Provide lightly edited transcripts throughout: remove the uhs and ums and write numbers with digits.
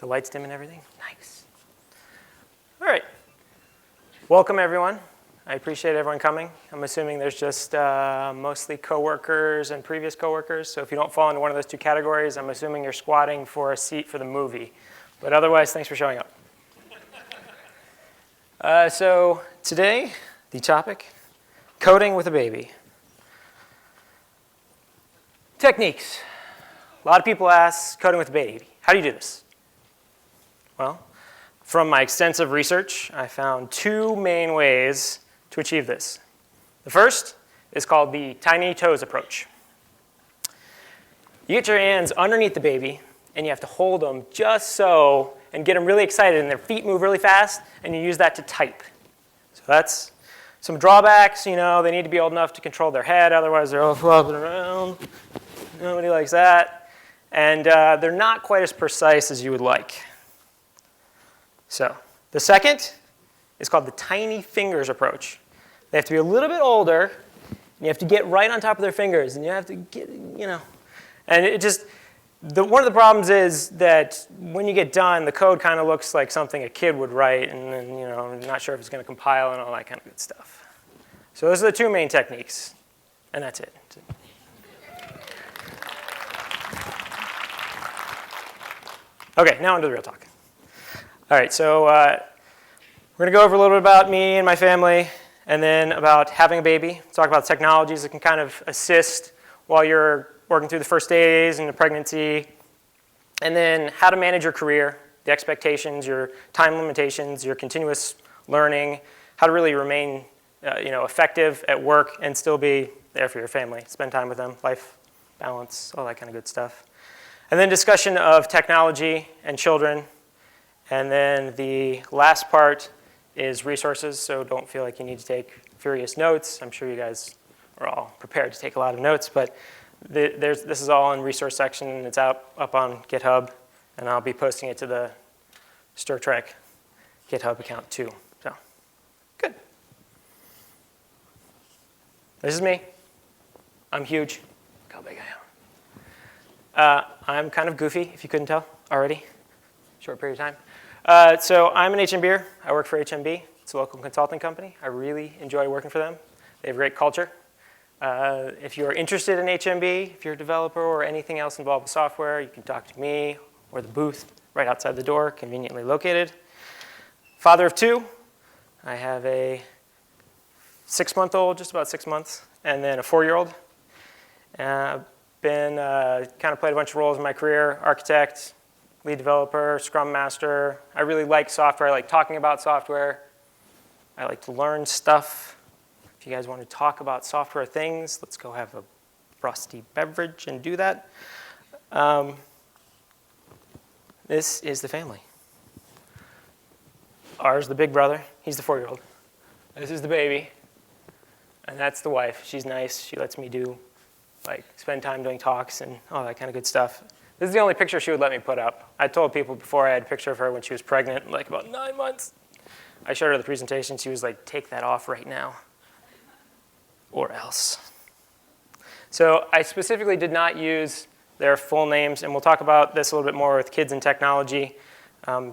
The lights dim and everything? Nice. All right. Welcome, everyone. I appreciate everyone coming. I'm assuming there's just mostly coworkers and previous coworkers. So if you don't fall into one of those two categories, I'm assuming you're squatting for a seat for the movie. But otherwise, thanks for showing up. So today, the topic, coding with a baby. Techniques. A lot of people ask, coding with a baby, how do you do this? Well, from my extensive research, I found two main ways to achieve this. The first is called the tiny toes approach. You get your hands underneath the baby, and you have to hold them just so, and get them really excited, and their feet move really fast, and you use that to type. So that's some drawbacks. You know, they need to be old enough to control their head, otherwise they're all flopping around. Nobody likes that. And they're not quite as precise as you would like. So the second is called the tiny fingers approach. They have to be a little bit older, and you have to get right on top of their fingers, and you have to get, you know. And it just, one of the problems is that when you get done, the code kind of looks like something a kid would write, and then, you know, I'm not sure if it's going to compile and all that kind of good stuff. So those are the two main techniques, and that's it. Okay, now on to the real talk. All right, so we're going to go over a little bit about me and my family, and then about having a baby. Talk about technologies that can kind of assist while you're working through the first days in the pregnancy, and then how to manage your career, the expectations, your time limitations, your continuous learning, how to really remain effective at work and still be there for your family, spend time with them, life balance, all that kind of good stuff. And then discussion of technology and children. And then the last part is resources, so don't feel like you need to take furious notes. I'm sure you guys are all prepared to take a lot of notes, but this is all in resource section, and it's up on GitHub, and I'll be posting it to the Stir Trek GitHub account too. So, good. This is me. I'm huge. Look how big I am. I'm kind of goofy, if you couldn't tell already. Short period of time. So I'm an HMBer. I work for HMB. It's a local consulting company. I really enjoy working for them. They have a great culture. If you're interested in HMB, if you're a developer or anything else involved with software, you can talk to me or the booth right outside the door, conveniently located. Father of two. I have a 6-month-old, just about 6 months, and then a 4-year-old. I've been kind of played a bunch of roles in my career: architect, lead developer, scrum master. I really like software. I like talking about software. I like to learn stuff. If you guys want to talk about software things, let's go have a frosty beverage and do that. This is the family. Ours, the big brother. He's the 4-year-old. This is the baby. And that's the wife. She's nice. She lets me spend time doing talks and all that kind of good stuff. This is the only picture she would let me put up. I told people before I had a picture of her when she was pregnant, like about 9 months. I showed her the presentation. She was like, take that off right now, or else. So I specifically did not use their full names, and we'll talk about this a little bit more with kids and technology,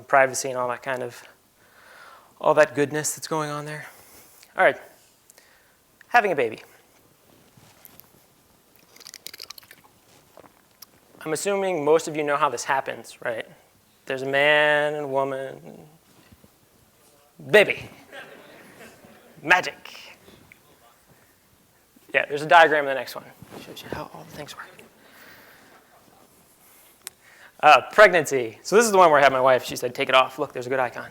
privacy and all that goodness that's going on there. All right, having a baby. I'm assuming most of you know how this happens, right? There's a man and a woman, baby, magic. Yeah, there's a diagram in the next one. It shows you how all the things work. Pregnancy. So this is the one where I had my wife. She said, take it off. Look, there's a good icon.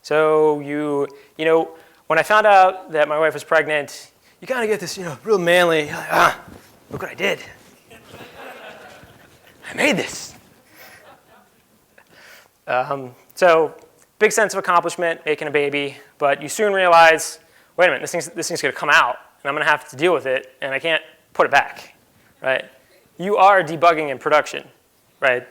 So when I found out that my wife was pregnant, you kind of get this, real manly, look what I did. I made this. So big sense of accomplishment, making a baby, but you soon realize, wait a minute, this thing's going to come out, and I'm going to have to deal with it, and I can't put it back, right? You are debugging in production, right?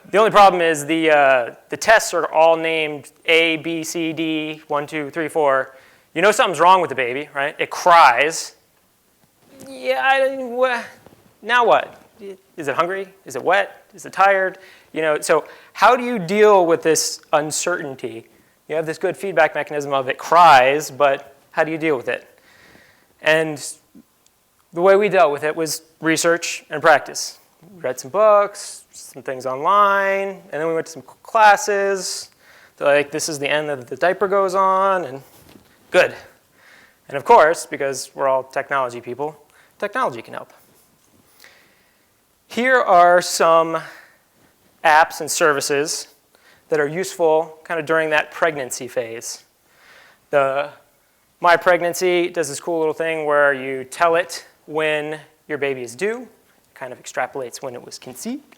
The only problem is the tests are all named A, B, C, D, 1, 2, 3, 4. You know something's wrong with the baby, right? It cries. Yeah, now what? is it hungry? Is it wet? Is it tired? So how do you deal with this uncertainty? You have this good feedback mechanism of it cries, but how do you deal with it? And the way we dealt with it was research and practice. We read some books, some things online, and then we went to some classes. They're like, this is the end that the diaper goes on, and good. And of course, because we're all technology people, technology can help. Here are some apps and services that are useful kind of during that pregnancy phase. My Pregnancy does this cool little thing where you tell it when your baby is due, kind of extrapolates when it was conceived,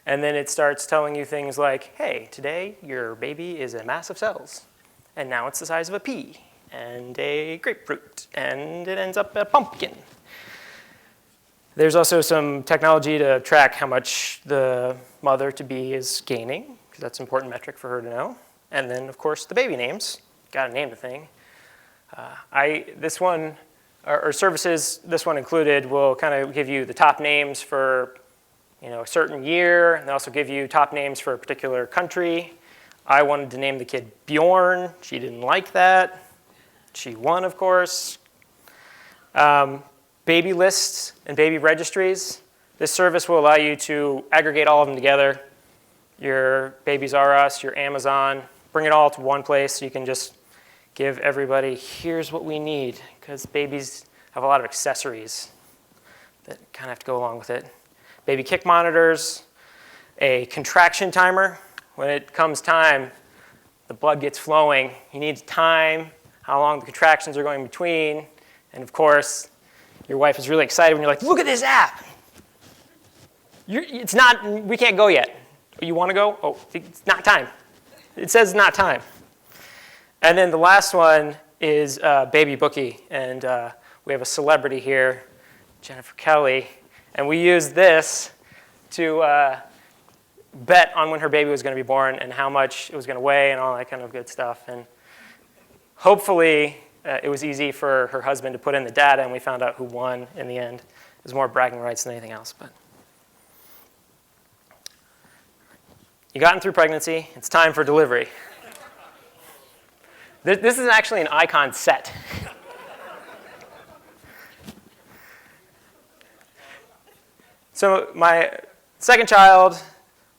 and then it starts telling you things like, hey, today your baby is a mass of cells, and now it's the size of a pea, and a grapefruit, and it ends up a pumpkin. There's also some technology to track how much the mother-to-be is gaining, because that's an important metric for her to know. And then, of course, the baby names. Got to name the thing. This one, or services, this one included, will kind of give you the top names for a certain year, and they also give you top names for a particular country. I wanted to name the kid Bjorn. She didn't like that. She won, of course. Baby lists and baby registries. This service will allow you to aggregate all of them together. Your Babies R Us, your Amazon, bring it all to one place so you can just give everybody, here's what we need, because babies have a lot of accessories that kind of have to go along with it. Baby kick monitors, a contraction timer. When it comes time, the blood gets flowing. You need time, how long the contractions are going between, and of course, your wife is really excited when you're like, look at this app. We can't go yet. You want to go? Oh, it's not time. It says not time. And then the last one is Baby Bookie. And we have a celebrity here, Jennifer Kelly. And we used this to bet on when her baby was going to be born and how much it was going to weigh and all that kind of good stuff. And hopefully, it was easy for her husband to put in the data, and we found out who won in the end. It was more bragging rights than anything else. But you gotten through pregnancy. It's time for delivery. This is actually an icon set. So my second child,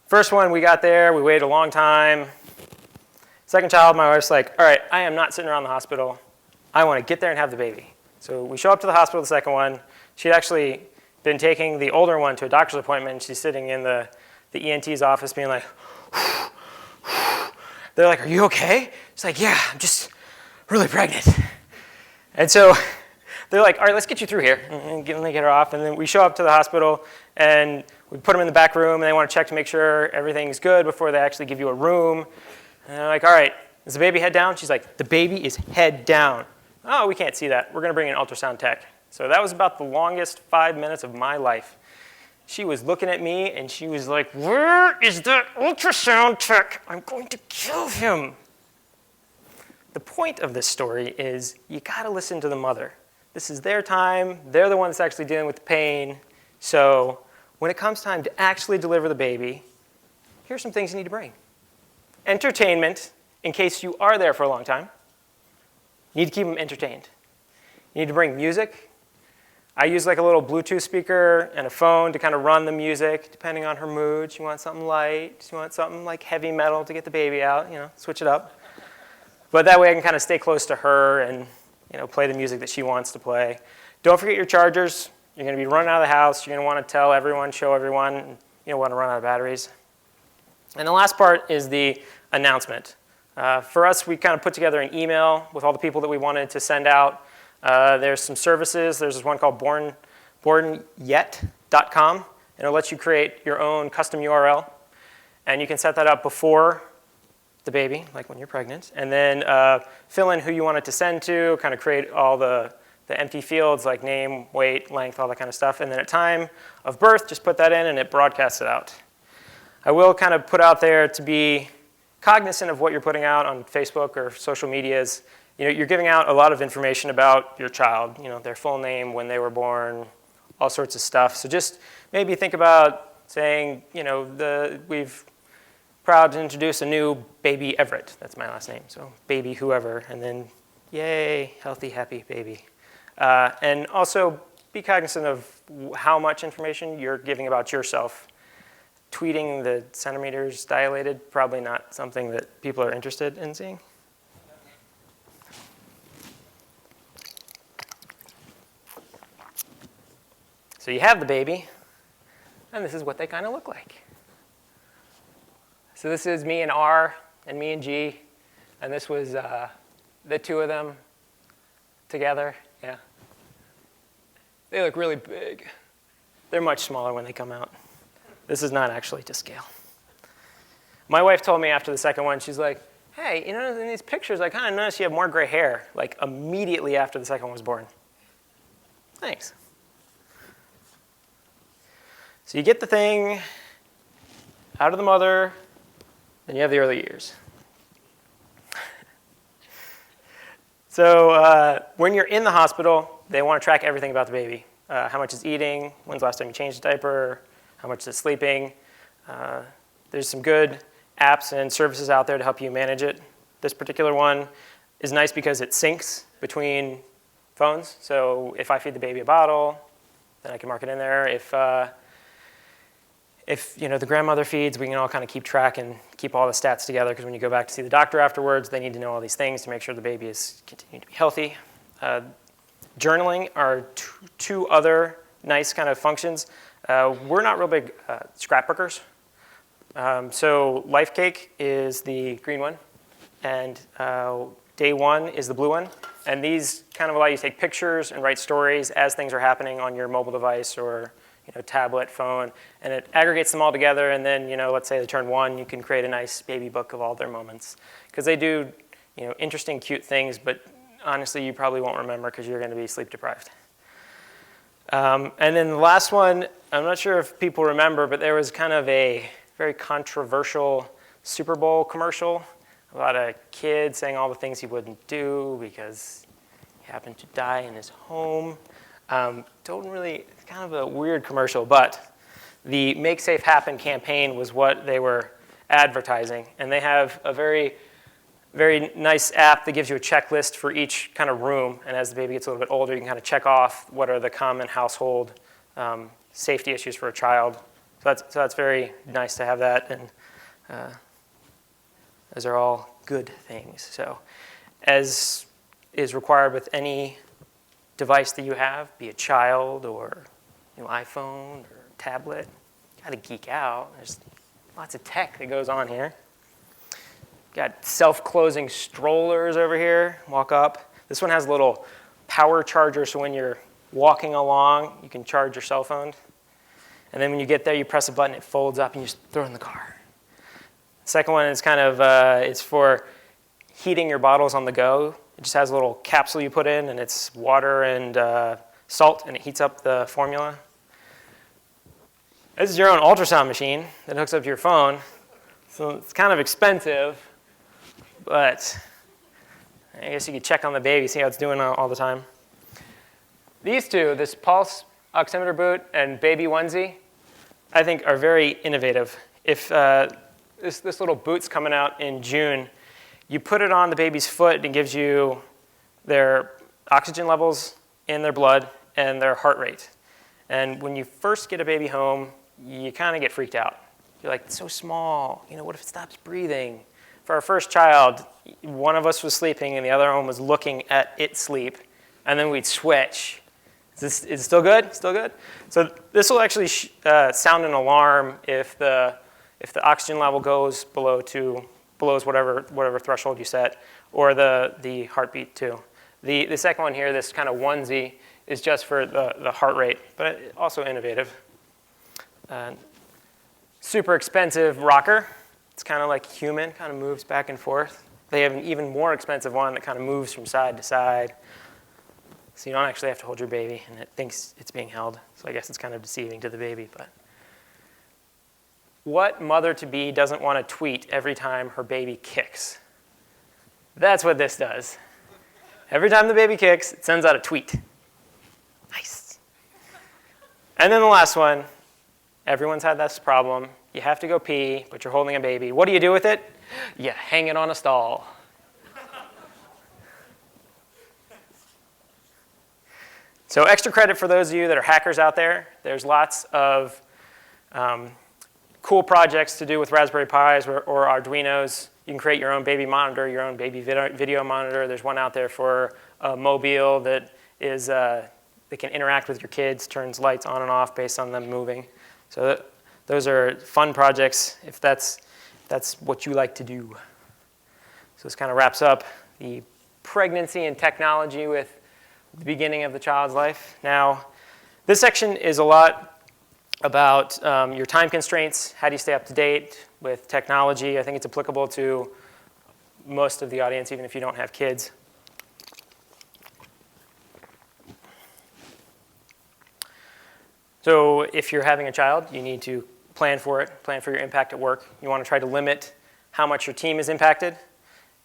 first one we got there, we waited a long time. Second child, my wife's like, all right, I am not sitting around the hospital. I want to get there and have the baby. So we show up to the hospital, the second one. She'd actually been taking the older one to a doctor's appointment, and she's sitting in the ENT's office being like, they're like, are you okay? She's like, yeah, I'm just really pregnant. And so they're like, all right, let's get you through here. And they get her off, and then we show up to the hospital, and we put them in the back room, and they want to check to make sure everything's good before they actually give you a room. And they're like, all right, is the baby head down? She's like, the baby is head down. Oh, we can't see that. We're going to bring in an ultrasound tech. So that was about the longest 5 minutes of my life. She was looking at me, and she was like, where is the ultrasound tech? I'm going to kill him. The point of this story is you got to listen to the mother. This is their time. They're the one that's actually dealing with the pain. So when it comes time to actually deliver the baby, here's some things you need to bring. Entertainment, in case you are there for a long time. You need to keep them entertained. You need to bring music. I use like a little Bluetooth speaker and a phone to kind of run the music, depending on her mood. She wants something light. She wants something like heavy metal to get the baby out, switch it up. But that way I can kind of stay close to her and play the music that she wants to play. Don't forget your chargers. You're going to be running out of the house. You're going to want to tell everyone, show everyone. You don't want to run out of batteries. And the last part is the announcement. For us, we kind of put together an email with all the people that we wanted to send out. There's some services. There's this one called bornyet.com, and it'll let you create your own custom URL. And you can set that up before the baby, like when you're pregnant, and then fill in who you want it to send to, kind of create all the empty fields like name, weight, length, all that kind of stuff. And then at time of birth, just put that in, and it broadcasts it out. I will kind of put out there to be cognizant of what you're putting out on Facebook or social medias. You're giving out a lot of information about your child, their full name, when they were born, all sorts of stuff. So just maybe think about saying, we've proud to introduce a new baby Everett. That's my last name, so baby whoever, and then yay, healthy, happy baby. And also be cognizant of how much information you're giving about yourself. Tweeting the centimeters dilated, probably not something that people are interested in seeing. So you have the baby, and this is what they kind of look like. So this is me and R and me and G, and this was the two of them together. Yeah. They look really big. They're much smaller when they come out. This is not actually to scale. My wife told me after the second one, she's like, hey, in these pictures, I kind of noticed you have more gray hair, like immediately after the second one was born. Thanks. So you get the thing out of the mother, then you have the early years. So when you're in the hospital, they want to track everything about the baby. How much it's eating, when's the last time you changed the diaper, how much it's sleeping. There's some good apps and services out there to help you manage it. This particular one is nice because it syncs between phones. So if I feed the baby a bottle, then I can mark it in there. If the grandmother feeds, we can all kind of keep track and keep all the stats together, because when you go back to see the doctor afterwards, they need to know all these things to make sure the baby is continuing to be healthy. Journaling are two other nice kind of functions. We're not real big scrapbookers. So Life Cake is the green one, and Day One is the blue one. And these kind of allow you to take pictures and write stories as things are happening on your mobile device or tablet, phone, and it aggregates them all together. And then, let's say they turn 1, you can create a nice baby book of all their moments, because they do, interesting, cute things. But honestly, you probably won't remember because you're going to be sleep deprived. And then the last one, I'm not sure if people remember, but there was kind of a very controversial Super Bowl commercial about a kid saying all the things he wouldn't do because he happened to die in his home. It's kind of a weird commercial, but the Make Safe Happen campaign was what they were advertising. And they have a very, very nice app that gives you a checklist for each kind of room. And as the baby gets a little bit older, you can kind of check off what are the common household safety issues for a child. So that's very nice to have that. And those are all good things. So as is required with any device that you have, be it child or iPhone or tablet, you gotta geek out. There's lots of tech that goes on here. Got self-closing strollers over here. Walk up. This one has a little power charger, so when you're walking along, you can charge your cell phone. And then when you get there, you press a button, it folds up, and you just throw it in the car. The second one is kind of, it's for heating your bottles on the go. It just has a little capsule you put in, and it's water and salt, and it heats up the formula. This is your own ultrasound machine that hooks up to your phone. So it's kind of expensive, but I guess you could check on the baby, see how it's doing all the time. These two, this pulse oximeter boot and baby onesie, I think are very innovative. If this little boot's coming out in June, you put it on the baby's foot, and it gives you their oxygen levels in their blood and their heart rate. And when you first get a baby home, you kind of get freaked out. You're like, it's so small. What if it stops breathing? For our first child, one of us was sleeping and the other one was looking at it sleep, and then we'd switch. Is it still good? Still good? So this will actually sound an alarm if the oxygen level goes below whatever threshold you set, or the heartbeat too. The second one here, this kind of onesie, is just for the heart rate, but also innovative. Super expensive rocker. It's kind of like human, kind of moves back and forth. They have an even more expensive one that kind of moves from side to side. So you don't actually have to hold your baby, and it thinks it's being held. So I guess it's kind of deceiving to the baby. But what mother-to-be doesn't want to tweet every time her baby kicks? That's what this does. Every time the baby kicks, it sends out a tweet. Nice. And then the last one, Everyone's had this problem. You have to go pee, but you're holding a baby. What do you do with it? You hang it on a stall. So extra credit for those of you that are hackers out there. There's lots of cool projects to do with Raspberry Pis or Arduinos. You can create your own baby monitor, your own baby video monitor. There's one out there for a mobile that is that can interact with your kids, turns lights on and off based on them moving. So those are fun projects if that's what you like to do. So this kind of wraps up the pregnancy and technology with the beginning of the child's life. Now, this section is a lot about your time constraints. How do you stay up to date with technology? I think it's applicable to most of the audience, even if you don't have kids. So if you're having a child, you need to plan for it, plan for your impact at work. You want to try to limit how much your team is impacted.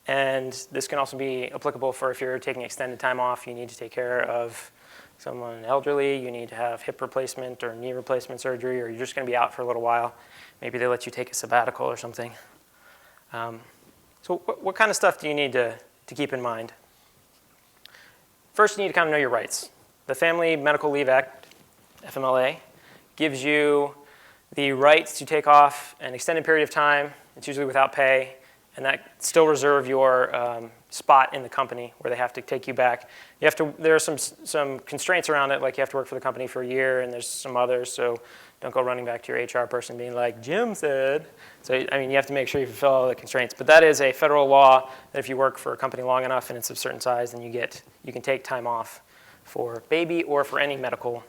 And this can also be applicable for if you're taking extended time off, you need to take care of someone elderly, you need to have hip replacement or knee replacement surgery, or you're just going to be out for a little while. Maybe they let you take a sabbatical or something. So what kind of stuff do you need to keep in mind? First, you need to kind of know your rights. The Family Medical Leave Act, FMLA, gives you the rights to take off an extended period of time. It's usually without pay, and that still reserve your spot in the company where they have to take you back. You have to. There are some constraints around it, like you have to work for the company for a year, and there's some others. So don't go running back to your HR person being like, Jim said. So I mean, you have to make sure you fulfill all the constraints. But that is a federal law that if you work for a company long enough and it's of a certain size, then you can take time off for baby or for any medical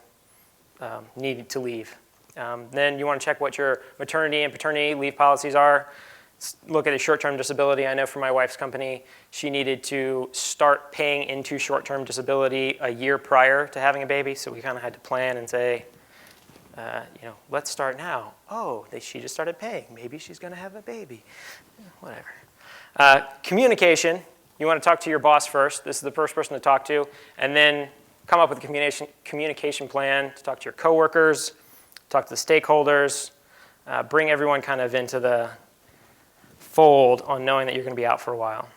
need to leave. Then you want to check what your maternity and paternity leave policies are. Look at a short-term disability. I know for my wife's company, she needed to start paying into short-term disability a year prior to having a baby, so we kind of had to plan and say, let's start now. Oh, she just started paying. Maybe she's going to have a baby. Whatever. Communication. You want to talk to your boss first. This is the first person to talk to, and then come up with a communication plan to talk to your coworkers, talk to the stakeholders, bring everyone kind of into the fold on knowing that you're going to be out for a while.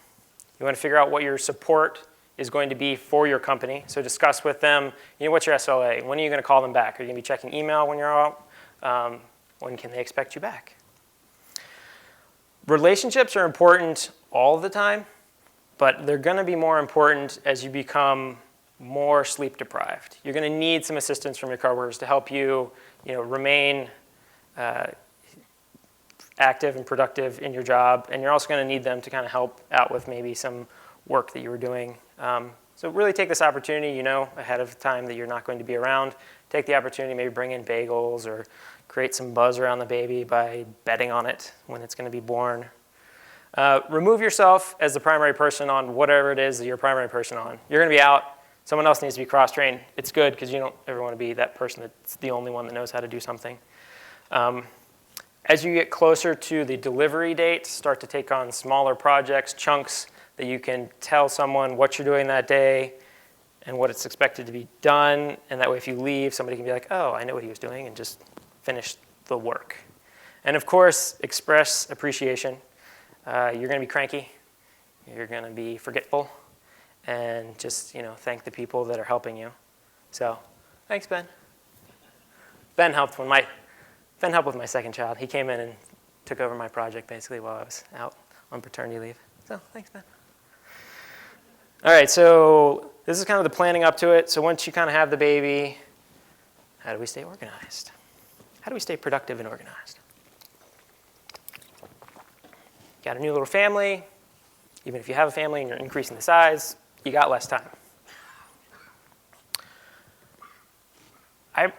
You want to figure out what your support is going to be for your company. So discuss with them, what's your SLA? When are you going to call them back? Are you going to be checking email when you're out? When can they expect you back? Relationships are important all the time, but they're going to be more important as you become more sleep deprived. You're going to need some assistance from your coworkers to help you, remain active and productive in your job, and you're also going to need them to kind of help out with maybe some work that you were doing. So really take this opportunity, ahead of time that you're not going to be around. Take the opportunity, maybe bring in bagels or create some buzz around the baby by betting on it when it's going to be born. Remove yourself as the primary person on whatever it is that you're a primary person on. You're going to be out. Someone else needs to be cross-trained. It's good because you don't ever want to be that person that's the only one that knows how to do something. As you get closer to the delivery date, start to take on smaller projects, chunks that you can tell someone what you're doing that day and what it's expected to be done. And that way if you leave, somebody can be like, oh, I know what he was doing, and just finish the work. And of course, express appreciation. You're going to be cranky. You're going to be forgetful. And just, thank the people that are helping you. So, thanks, Ben. Ben helped with my second child. He came in and took over my project basically while I was out on paternity leave. So, thanks, Ben. All right, so this is kind of the planning up to it. So once you kind of have the baby, how do we stay organized? How do we stay productive and organized? Got a new little family. Even if you have a family and you're increasing the size, you got less time.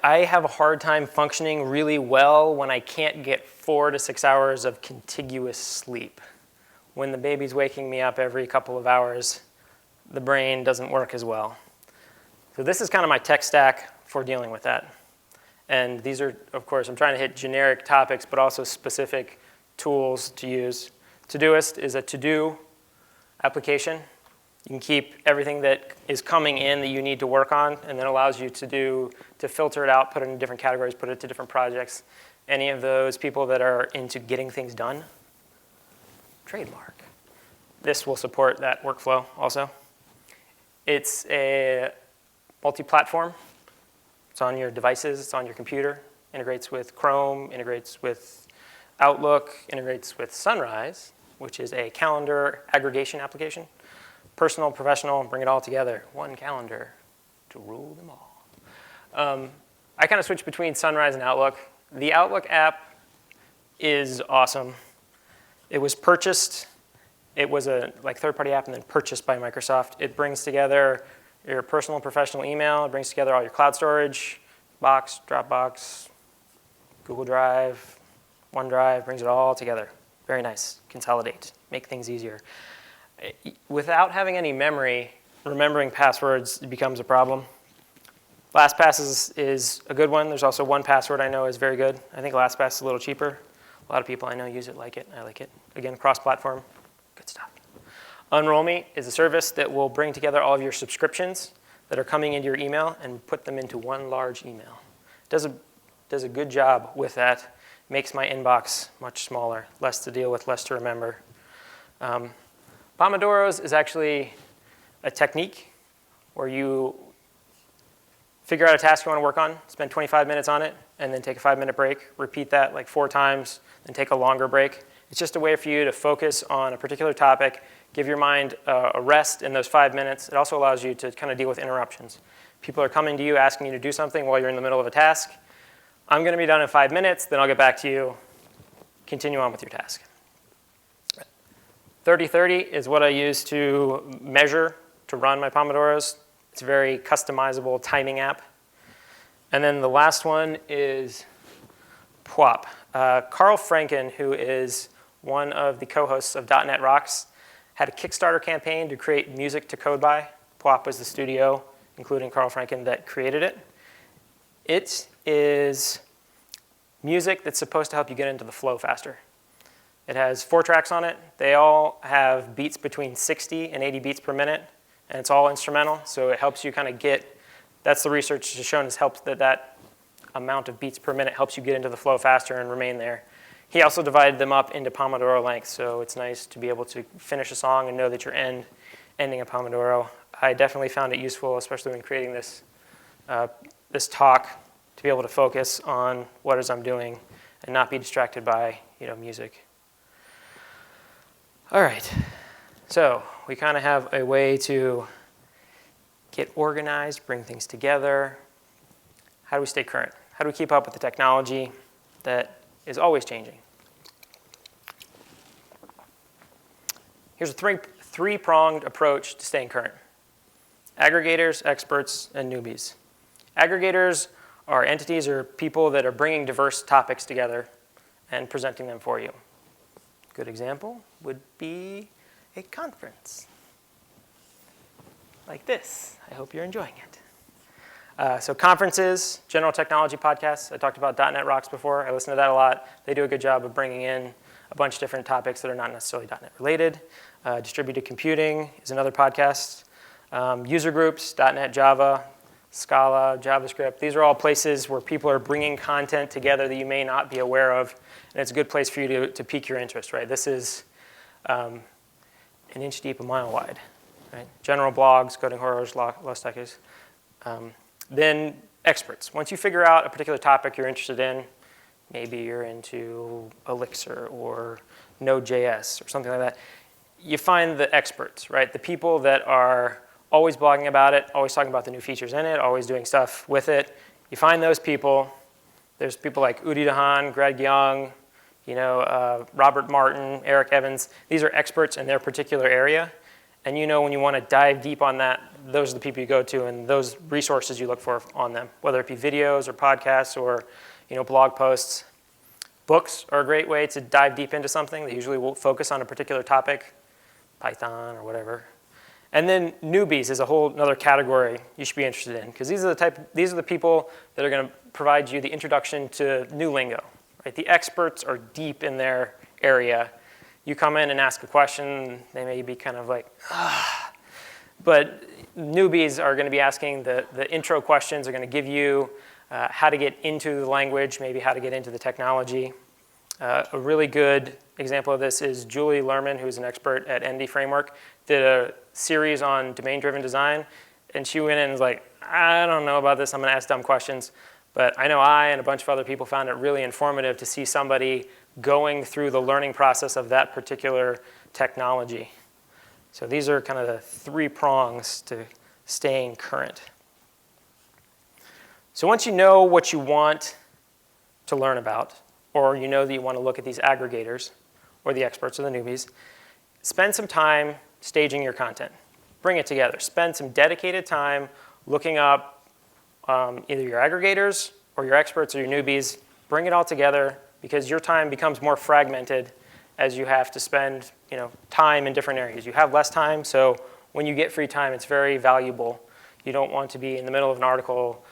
I have a hard time functioning really well when I can't get 4 to 6 hours of contiguous sleep. When the baby's waking me up every couple of hours, the brain doesn't work as well. So this is kind of my tech stack for dealing with that. And these are, of course, I'm trying to hit generic topics, but also specific tools to use. Todoist is a to-do application. You can keep everything that is coming in that you need to work on, and then allows you to filter it out, put it in different categories, put it to different projects, Any of those people that are into getting things done? Trademark. This will support that workflow also. It's a multi-platform. It's on your devices, it's on your computer, integrates with Chrome, integrates with Outlook, integrates with Sunrise, which is a calendar aggregation application. Personal, professional, bring it all together. One calendar to rule them all. I kind of switch between Sunrise and Outlook. The Outlook app is awesome. It was purchased. It was a third-party app and then purchased by Microsoft. It brings together your personal and professional email. It brings together all your cloud storage, Box, Dropbox, Google Drive, OneDrive, brings it all together. Very nice. Consolidate, make things easier. Without having any memory, remembering passwords becomes a problem. LastPass is a good one. There's also 1Password I know is very good. I think LastPass is a little cheaper. A lot of people I know use it, like it. I like it. Again, cross-platform, good stuff. Unroll.me is a service that will bring together all of your subscriptions that are coming into your email and put them into one large email. Does a good job with that. Makes my inbox much smaller, less to deal with, less to remember. Pomodoros is actually a technique where you figure out a task you want to work on, spend 25 minutes on it, and then take a 5-minute break. Repeat that like 4 times, then take a longer break. It's just a way for you to focus on a particular topic, give your mind a rest in those 5 minutes. It also allows you to kind of deal with interruptions. People are coming to you, asking you to do something while you're in the middle of a task. I'm going to be done in 5 minutes, then I'll get back to you. Continue on with your task. 30/30 is what I use to measure, to run my Pomodoros. It's a very customizable timing app. And then the last one is PWOP. Carl Franken, who is one of the co-hosts of .NET Rocks, had a Kickstarter campaign to create music to code by. PWOP was the studio, including Carl Franken, that created it. It is music that's supposed to help you get into the flow faster. It has 4 tracks on it. They all have beats between 60 and 80 beats per minute, and it's all instrumental, so it helps you kind of get, that's the research has shown, has helped that amount of beats per minute helps you get into the flow faster and remain there. He also divided them up into Pomodoro length, so it's nice to be able to finish a song and know that you're ending a Pomodoro. I definitely found it useful, especially when creating this talk, to be able to focus on what it is I'm doing and not be distracted by music. All right, so we kind of have a way to get organized, bring things together. How do we stay current? How do we keep up with the technology that is always changing? Here's a three-pronged approach to staying current. Aggregators, experts, and newbies. Aggregators are entities or people that are bringing diverse topics together and presenting them for you. Good example would be a conference like this. I hope you're enjoying it. So conferences, general technology podcasts. I talked about .NET Rocks before. I listen to that a lot. They do a good job of bringing in a bunch of different topics that are not necessarily .NET related. Distributed computing is another podcast. User groups, .NET, Java, Scala, JavaScript. These are all places where people are bringing content together that you may not be aware of, and it's a good place for you to pique your interest, right? This is an inch deep, a mile wide, right? General blogs, coding horrors, lost decades. Then experts. Once you figure out a particular topic you're interested in, maybe you're into Elixir or Node.js or something like that, you find the experts, right? The people that are always blogging about it, always talking about the new features in it, always doing stuff with it. You find those people. There's people like Udi Dahan, Greg Young, Robert Martin, Eric Evans. These are experts in their particular area. And when you want to dive deep on that, those are the people you go to and those resources you look for on them, whether it be videos or podcasts or blog posts. Books are a great way to dive deep into something. They usually will focus on a particular topic, Python or whatever. And then newbies is a whole other category you should be interested in, because these are the people that are going to provide you the introduction to new lingo. Right? The experts are deep in their area. You come in and ask a question, they may be kind of like, ah. But newbies are going to be asking the intro questions, are going to give you how to get into the language, maybe how to get into the technology. A really good example of this is Julie Lerman, who's an expert at ND Framework, did a series on domain-driven design, and she went in and was like, I don't know about this, I'm gonna ask dumb questions, but I know I and a bunch of other people found it really informative to see somebody going through the learning process of that particular technology. So these are kind of the 3 prongs to staying current. So once you know what you want to learn about, or you know that you want to look at these aggregators, or the experts or the newbies, spend some time staging your content. Bring it together. Spend some dedicated time looking up either your aggregators or your experts or your newbies. Bring it all together because your time becomes more fragmented as you have to spend time in different areas. You have less time, so when you get free time, it's very valuable. You don't want to be in the middle of an article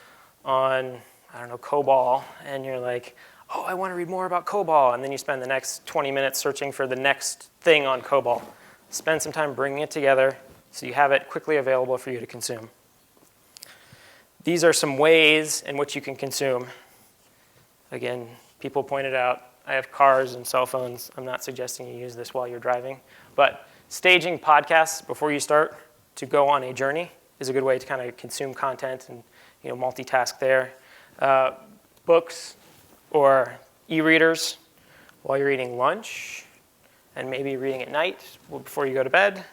on, I don't know, COBOL, and you're like, oh, I want to read more about COBOL, and then you spend the next 20 minutes searching for the next thing on COBOL. Spend some time bringing it together so you have it quickly available for you to consume. These are some ways in which you can consume. Again, people pointed out, I have cars and cell phones. I'm not suggesting you use this while you're driving, but staging podcasts before you start to go on a journey is a good way to kind of consume content and multitask there. Books or e-readers while you're eating lunch, and maybe reading at night before you go to bed.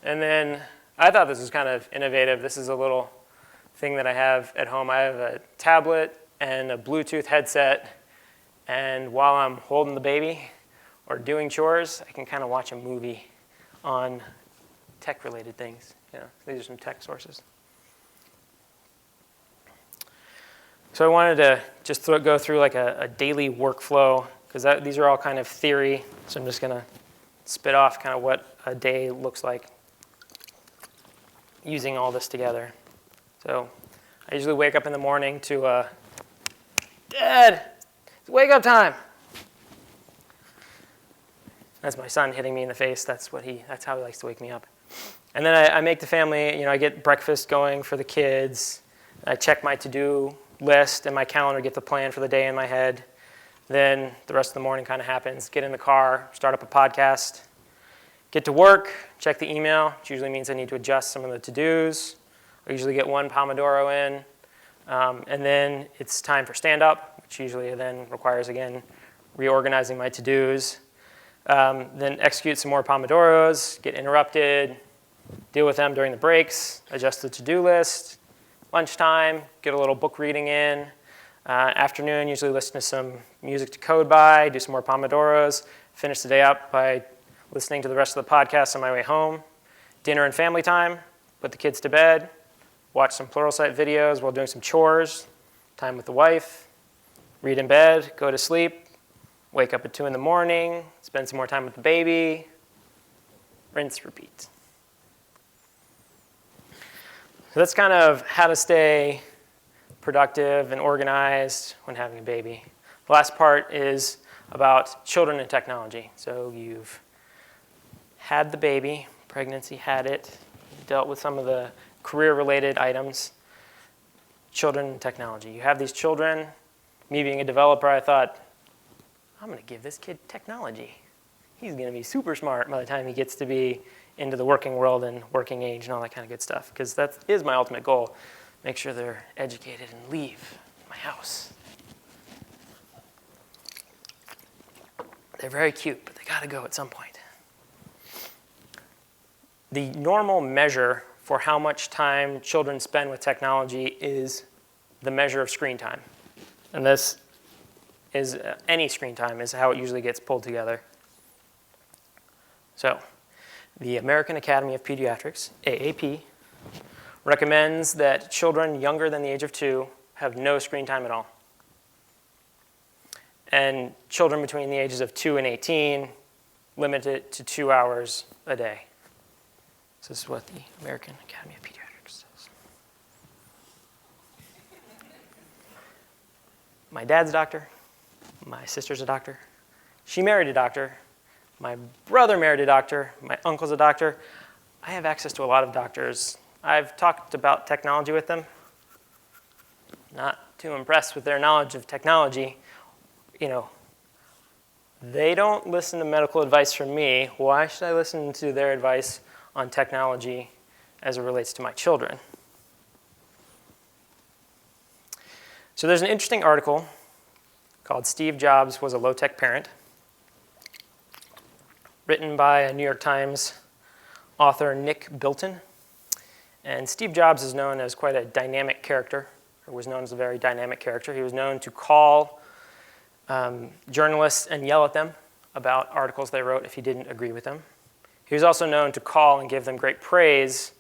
And then I thought this was kind of innovative. This is a little thing that I have at home. I have a tablet and a Bluetooth headset, and while I'm holding the baby or doing chores, I can kind of watch a movie on tech-related things. These are some tech sources. So I wanted to just go through like a daily workflow, because these are all kind of theory. So I'm just going to spit off kind of what a day looks like using all this together. So I usually wake up in the morning to, Dad, it's wake up time. That's my son hitting me in the face. That's how he likes to wake me up. And then I make the family, I get breakfast going for the kids. I check my to-do list and my calendar, get the plan for the day in my head. Then the rest of the morning kind of happens. Get in the car, start up a podcast, get to work, check the email, which usually means I need to adjust some of the to-dos. I usually get 1 Pomodoro in. And then it's time for stand-up, which usually then requires, again, reorganizing my to-dos. Then execute some more Pomodoros, get interrupted, deal with them during the breaks, adjust the to-do list. Lunchtime, get a little book reading in. Afternoon, usually listen to some music to code by, do some more Pomodoros, finish the day up by listening to the rest of the podcast on my way home. Dinner and family time, put the kids to bed, watch some Pluralsight videos while doing some chores, time with the wife, read in bed, go to sleep, wake up at 2 in the morning, spend some more time with the baby, rinse, repeat. So that's kind of how to stay productive and organized when having a baby. The last part is about children and technology. So you've had the baby, pregnancy, had it, dealt with some of the career-related items, children and technology. You have these children. Me being a developer, I thought, I'm going to give this kid technology. He's going to be super smart by the time he gets to be into the working world and working age and all that kind of good stuff, because that is my ultimate goal. Make sure they're educated and leave my house. They're very cute, but they got to go at some point. The normal measure for how much time children spend with technology is the measure of screen time. And this is any screen time is how it usually gets pulled together. So the American Academy of Pediatrics, AAP, recommends that children younger than the age of 2 have no screen time at all. And children between the ages of 2 and 18, limit it to 2 hours a day. So this is what the American Academy of Pediatrics says. My dad's a doctor. My sister's a doctor. She married a doctor. My brother married a doctor. My uncle's a doctor. I have access to a lot of doctors. I've talked about technology with them. Not too impressed with their knowledge of technology. They don't listen to medical advice from me. Why should I listen to their advice on technology as it relates to my children? So there's an interesting article called Steve Jobs Was a Low-Tech Parent, written by a New York Times author, Nick Bilton. And Steve Jobs is known as quite a dynamic character, or was known as a very dynamic character. He was known to call journalists and yell at them about articles they wrote if he didn't agree with them. He was also known to call and give them great praise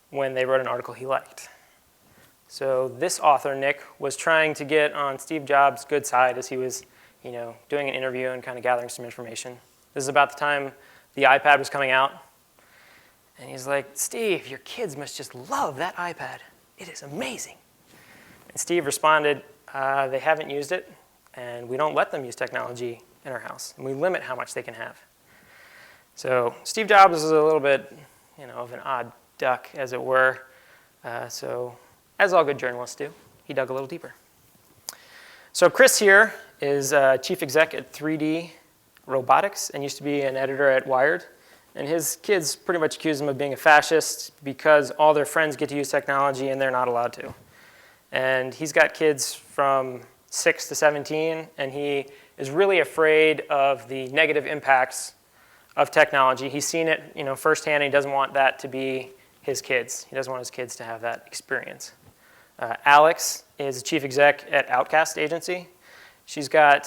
when they wrote an article he liked. So this author, Nick, was trying to get on Steve Jobs' good side as he was doing an interview and kind of gathering some information. This is about the time the iPad was coming out. And he's like, Steve, your kids must just love that iPad. It is amazing. And Steve responded, they haven't used it, and we don't let them use technology in our house, and we limit how much they can have. So Steve Jobs is a little bit of an odd duck, as it were. So as all good journalists do, he dug a little deeper. So Chris here is chief exec at 3D Robotics and used to be an editor at Wired. And his kids pretty much accuse him of being a fascist because all their friends get to use technology and they're not allowed to. And he's got kids from 6 to 17, and he is really afraid of the negative impacts of technology. He's seen it firsthand, and he doesn't want that to be his kids. He doesn't want his kids to have that experience. Alex is chief exec at Outcast Agency. She's got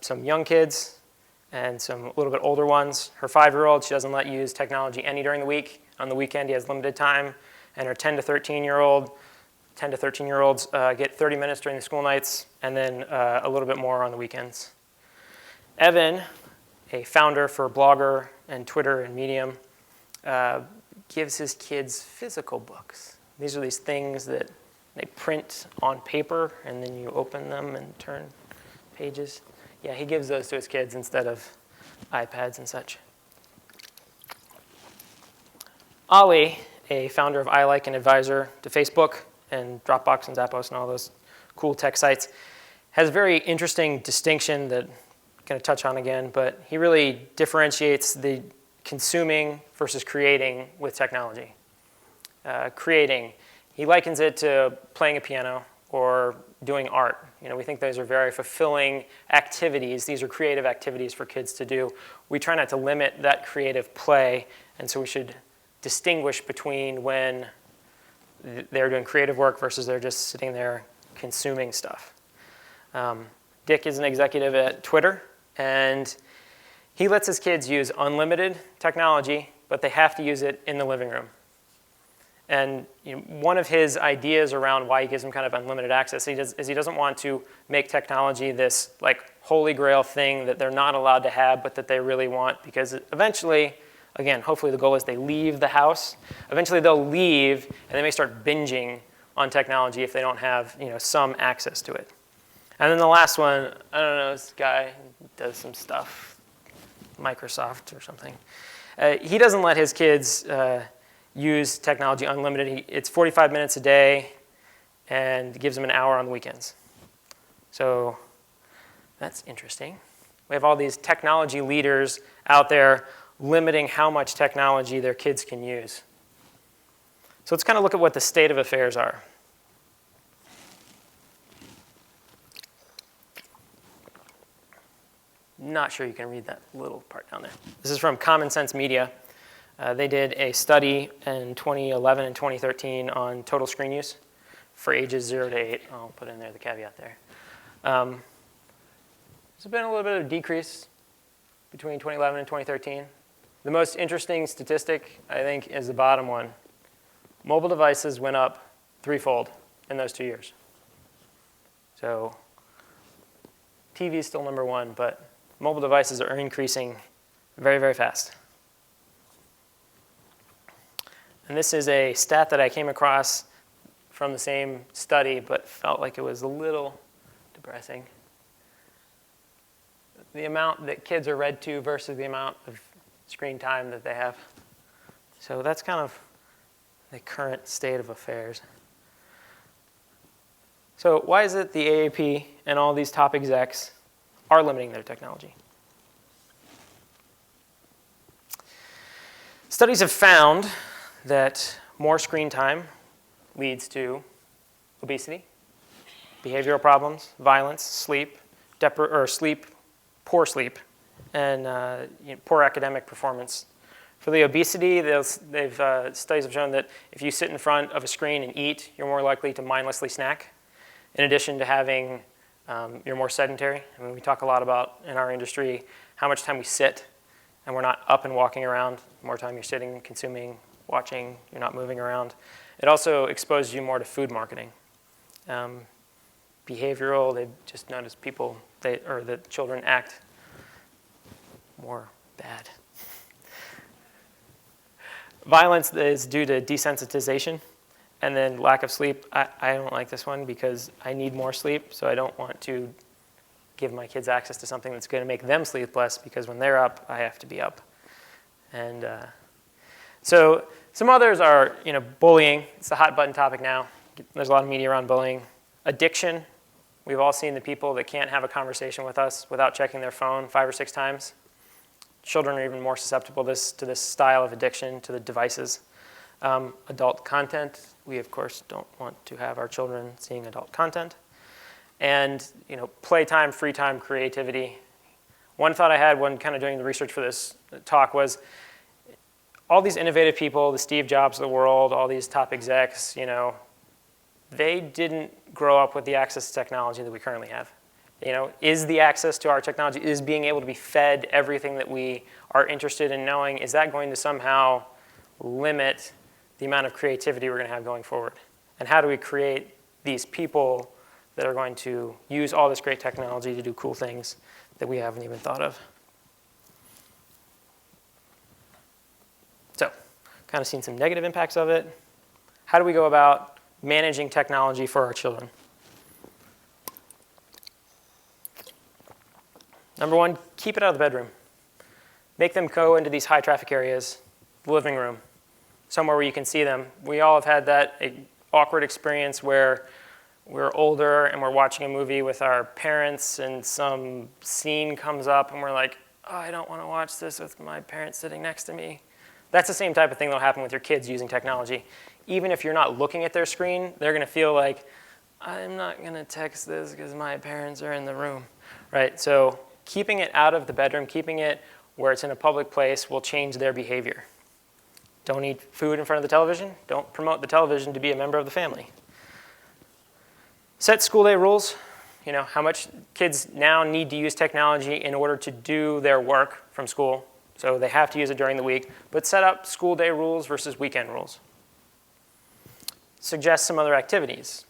some young kids and some a little bit older ones. Her 5-year-old, she doesn't let use technology any during the week. On the weekend, he has limited time. And her 10 to 13-year-olds get 30 minutes during the school nights and then a little bit more on the weekends. Evan, a founder for Blogger and Twitter and Medium, gives his kids physical books. These are these things that they print on paper, and then you open them and turn pages. Yeah, he gives those to his kids instead of iPads and such. Ali, a founder of iLike and advisor to Facebook and Dropbox and Zappos and all those cool tech sites, has a very interesting distinction that I'm going to touch on again, but he really differentiates the consuming versus creating with technology. Creating, he likens it to playing a piano or doing art. We think those are very fulfilling activities. These are creative activities for kids to do. We try not to limit that creative play, and so we should distinguish between when they're doing creative work versus they're just sitting there consuming stuff. Dick is an executive at Twitter, and he lets his kids use unlimited technology, but they have to use it in the living room. And one of his ideas around why he gives them kind of unlimited access is he doesn't want to make technology this holy grail thing that they're not allowed to have, but that they really want, because eventually, again, hopefully the goal is they leave the house. Eventually they'll leave, and they may start binging on technology if they don't have some access to it. And then the last one, I don't know, this guy does some stuff, Microsoft or something. He doesn't let his kids use technology unlimited. It's 45 minutes a day and gives them an hour on the weekends. So that's interesting. We have all these technology leaders out there limiting how much technology their kids can use. So let's kind of look at what the state of affairs are. Not sure you can read that little part down there. This is from Common Sense Media. They did a study in 2011 and 2013 on total screen use for ages 0 to 8. I'll put in there the caveat there. There's been a little bit of a decrease between 2011 and 2013. The most interesting statistic, I think, is the bottom one. Mobile devices went up 3-fold in those 2 years. So TV is still number one, but mobile devices are increasing very, very fast. And this is a stat that I came across from the same study, but felt like it was a little depressing. The amount that kids are read to versus the amount of screen time that they have. So that's kind of the current state of affairs. So why is it the AAP and all these top execs are limiting their technology? Studies have found that more screen time leads to obesity, behavioral problems, violence, sleep, poor sleep, and poor academic performance. For the obesity, studies have shown that if you sit in front of a screen and eat, you're more likely to mindlessly snack. In addition to having, you're more sedentary. I mean, we talk a lot about in our industry how much time we sit, and we're not up and walking around. The more time you're sitting, consuming, watching, you're not moving around. It also exposes you more to food marketing. Behavioral, they've just noticed the children act more bad. Violence is due to desensitization, and then lack of sleep. I don't like this one because I need more sleep, so I don't want to give my kids access to something that's going to make them sleep less, because when they're up, I have to be up. And so some others are, bullying. It's a hot button topic now. There's a lot of media around bullying. Addiction. We've all seen the people that can't have a conversation with us without checking their phone 5 or 6 times. Children are even more susceptible to this style of addiction, to the devices. Adult content. We, of course, don't want to have our children seeing adult content. And playtime, free time, creativity. One thought I had when kind of doing the research for this talk was all these innovative people, the Steve Jobs of the world, all these top execs, they didn't grow up with the access to technology that we currently have. Is the access to our technology, is being able to be fed everything that we are interested in knowing, is that going to somehow limit the amount of creativity we're going to have going forward? And how do we create these people that are going to use all this great technology to do cool things that we haven't even thought of? So, kind of seen some negative impacts of it. How do we go about managing technology for our children? Number 1, keep it out of the bedroom. Make them go into these high traffic areas, the living room, somewhere where you can see them. We all have had that awkward experience where we're older and we're watching a movie with our parents and some scene comes up and we're like, oh, I don't want to watch this with my parents sitting next to me. That's the same type of thing that'll happen with your kids using technology. Even if you're not looking at their screen, they're going to feel like, I'm not going to text this because my parents are in the room, right? So keeping it out of the bedroom, keeping it where it's in a public place will change their behavior. Don't eat food in front of the television. Don't promote the television to be a member of the family. Set school day rules. How much kids now need to use technology in order to do their work from school. So they have to use it during the week. But set up school day rules versus weekend rules. Suggest some other activities.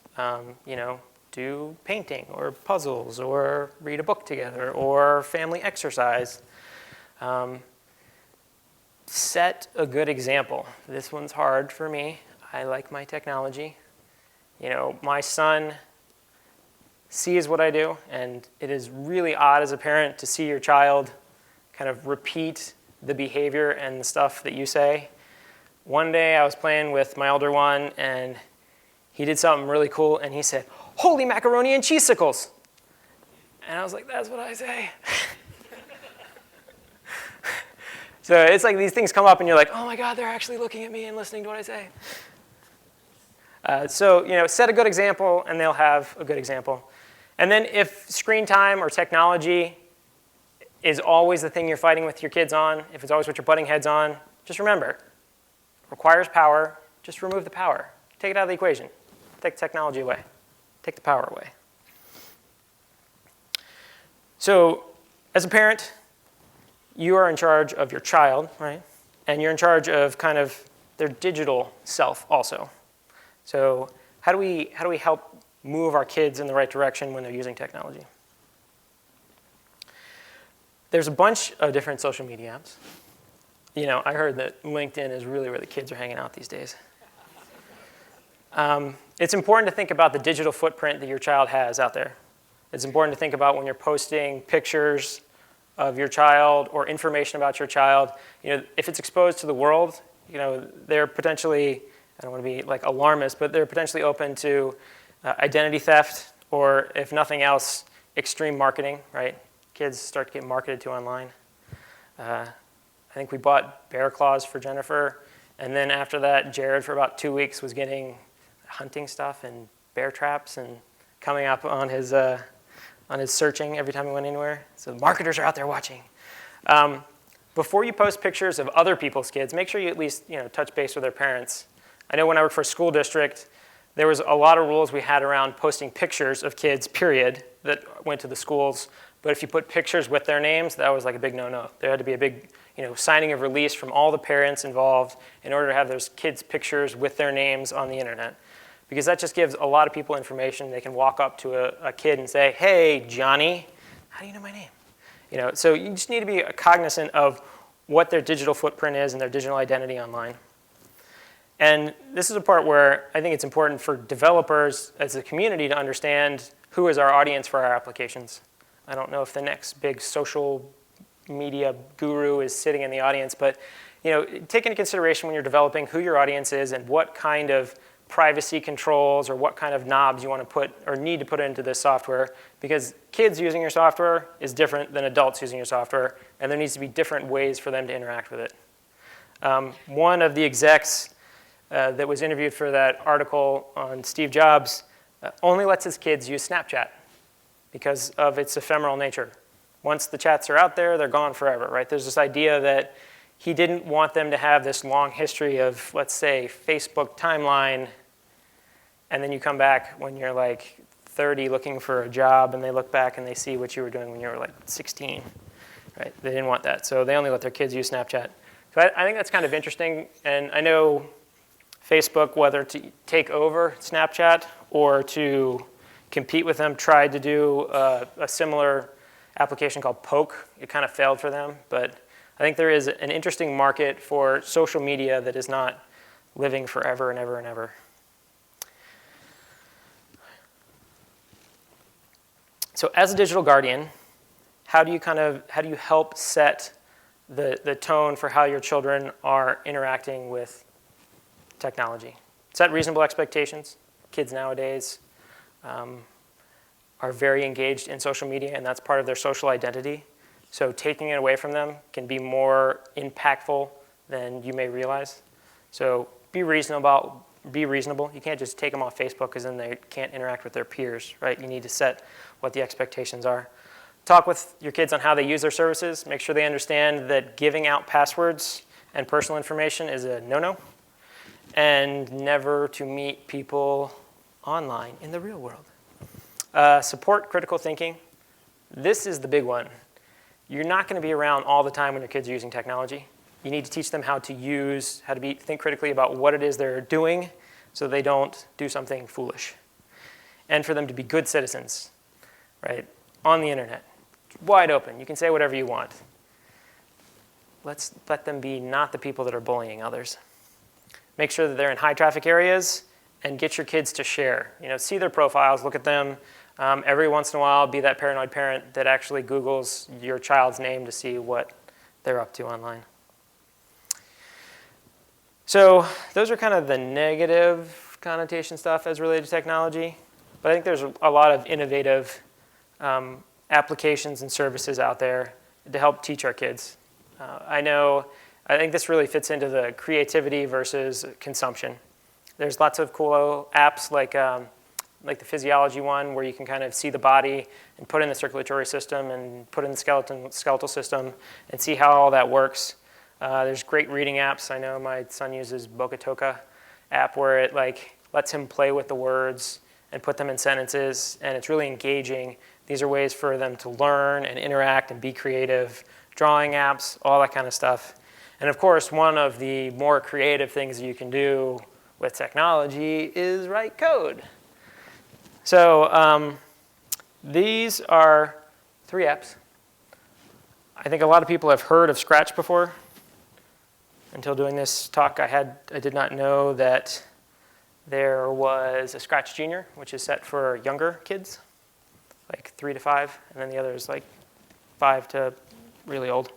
Do painting or puzzles or read a book together or family exercise. Set a good example. This one's hard for me. I like my technology. My son sees what I do, and it is really odd as a parent to see your child kind of repeat the behavior and the stuff that you say. One day I was playing with my elder one, and he did something really cool, and he said, "Holy macaroni and cheesicles!" And I was like, that's what I say. So it's like these things come up, and you're like, oh my God, they're actually looking at me and listening to what I say. Set a good example, and they'll have a good example. And then if screen time or technology is always the thing you're fighting with your kids on, if it's always what you're butting heads on, just remember, it requires power. Just remove the power. Take it out of the equation. Take the technology away. Take the power away. So as a parent, you are in charge of your child, right? And you're in charge of kind of their digital self also. So how do we help move our kids in the right direction when they're using technology? There's a bunch of different social media apps. I heard that LinkedIn is really where the kids are hanging out these days. It's important to think about the digital footprint that your child has out there. It's important to think about when you're posting pictures of your child or information about your child. If it's exposed to the world, they're potentially, I don't want to be like alarmist, but they're potentially open to identity theft, or if nothing else, extreme marketing, right? Kids start to get marketed to online. I think we bought bear claws for Jennifer, and then after that, Jared for about 2 weeks was getting hunting stuff and bear traps and coming up on his searching every time he went anywhere. So the marketers are out there watching. Before you post pictures of other people's kids, make sure you at least touch base with their parents. I know when I worked for a school district, there was a lot of rules we had around posting pictures of kids, period, that went to the schools. But if you put pictures with their names, that was like a big no-no. There had to be a big signing of release from all the parents involved in order to have those kids' pictures with their names on the internet. Because that just gives a lot of people information. They can walk up to a kid and say, hey, Johnny, how do you know my name? So you just need to be cognizant of what their digital footprint is and their digital identity online. And this is a part where I think it's important for developers as a community to understand who is our audience for our applications. I don't know if the next big social media guru is sitting in the audience, but take into consideration when you're developing who your audience is and what kind of privacy controls or what kind of knobs you want to put or need to put into this software, because kids using your software is different than adults using your software, and there needs to be different ways for them to interact with it. One of the execs that was interviewed for that article on Steve Jobs only lets his kids use Snapchat because of its ephemeral nature. Once the chats are out there, they're gone forever, right? There's this idea that he didn't want them to have this long history of, let's say, Facebook timeline, and then you come back when you're like 30 looking for a job, and they look back and they see what you were doing when you were like 16, right? They didn't want that, so they only let their kids use Snapchat. So I think that's kind of interesting, and I know Facebook, whether to take over Snapchat or to compete with them, tried to do a similar application called Poke. It kind of failed for them, but I think there is an interesting market for social media that is not living forever and ever and ever. So as a digital guardian, how do you help set the tone for how your children are interacting with technology? Set reasonable expectations. Kids nowadays are very engaged in social media, and that's part of their social identity. So taking it away from them can be more impactful than you may realize. So be reasonable. You can't just take them off Facebook because then they can't interact with their peers, right? You need to set what the expectations are. Talk with your kids on how they use their services. Make sure they understand that giving out passwords and personal information is a no-no, and never to meet people online in the real world. Support critical thinking. This is the big one. You're not going to be around all the time when your kids are using technology. You need to teach them how to think critically about what it is they're doing so they don't do something foolish. And for them to be good citizens, right, on the internet. Wide open. You can say whatever you want. Let's let them be not the people that are bullying others. Make sure that they're in high traffic areas and get your kids to share. See their profiles, look at them. Every once in a while, be that paranoid parent that actually Googles your child's name to see what they're up to online. So those are kind of the negative connotation stuff as related to technology. But I think there's a lot of innovative applications and services out there to help teach our kids. I think this really fits into the creativity versus consumption. There's lots of cool apps like the physiology one where you can kind of see the body and put in the circulatory system and put in the skeletal system and see how all that works. There's great reading apps. I know my son uses Bokatoka app where it lets him play with the words and put them in sentences, and it's really engaging. These are ways for them to learn and interact and be creative. Drawing apps, all that kind of stuff. And of course, one of the more creative things you can do with technology is write code. So these are 3 apps. I think a lot of people have heard of Scratch before. Until doing this talk, I did not know that there was a Scratch Junior, which is set for younger kids, like 3 to 5, and then the other is like 5 to really old.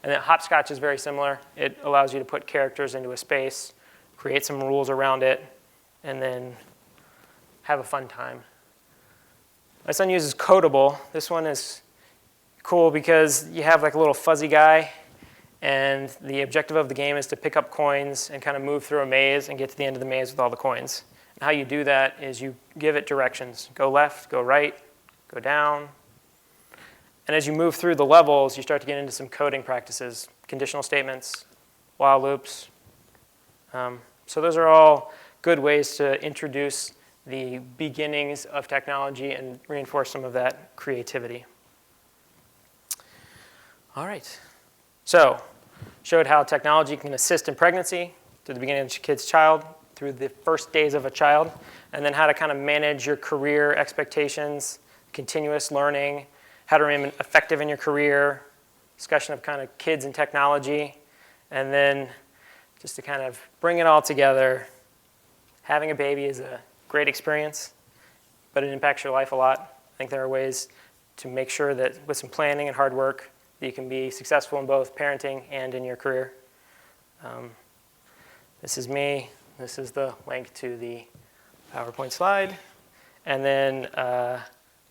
And then Hopscotch is very similar. It allows you to put characters into a space, create some rules around it, and then have a fun time. My son uses Codable. This one is cool because you have like a little fuzzy guy, and the objective of the game is to pick up coins and kind of move through a maze and get to the end of the maze with all the coins. And how you do that is you give it directions. Go left, go right, go down. And as you move through the levels, you start to get into some coding practices, conditional statements, while loops. So those are all good ways to introduce the beginnings of technology and reinforce some of that creativity. All right. So, showed how technology can assist in pregnancy, to the beginning of a kid's child, through the first days of a child, and then how to kind of manage your career expectations, continuous learning, how to remain effective in your career, discussion of kind of kids and technology, and then just to kind of bring it all together, having a baby is a great experience, but it impacts your life a lot. I think there are ways to make sure that with some planning and hard work, that you can be successful in both parenting and in your career. This is me. This is the link to the PowerPoint slide. And then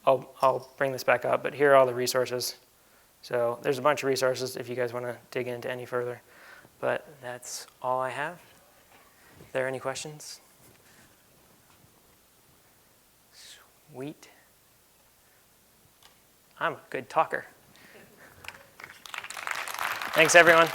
I'll bring this back up, but here are all the resources. So there's a bunch of resources if you guys want to dig into any further. But that's all I have. Are there any questions? Sweet. I'm a good talker. Thanks, everyone.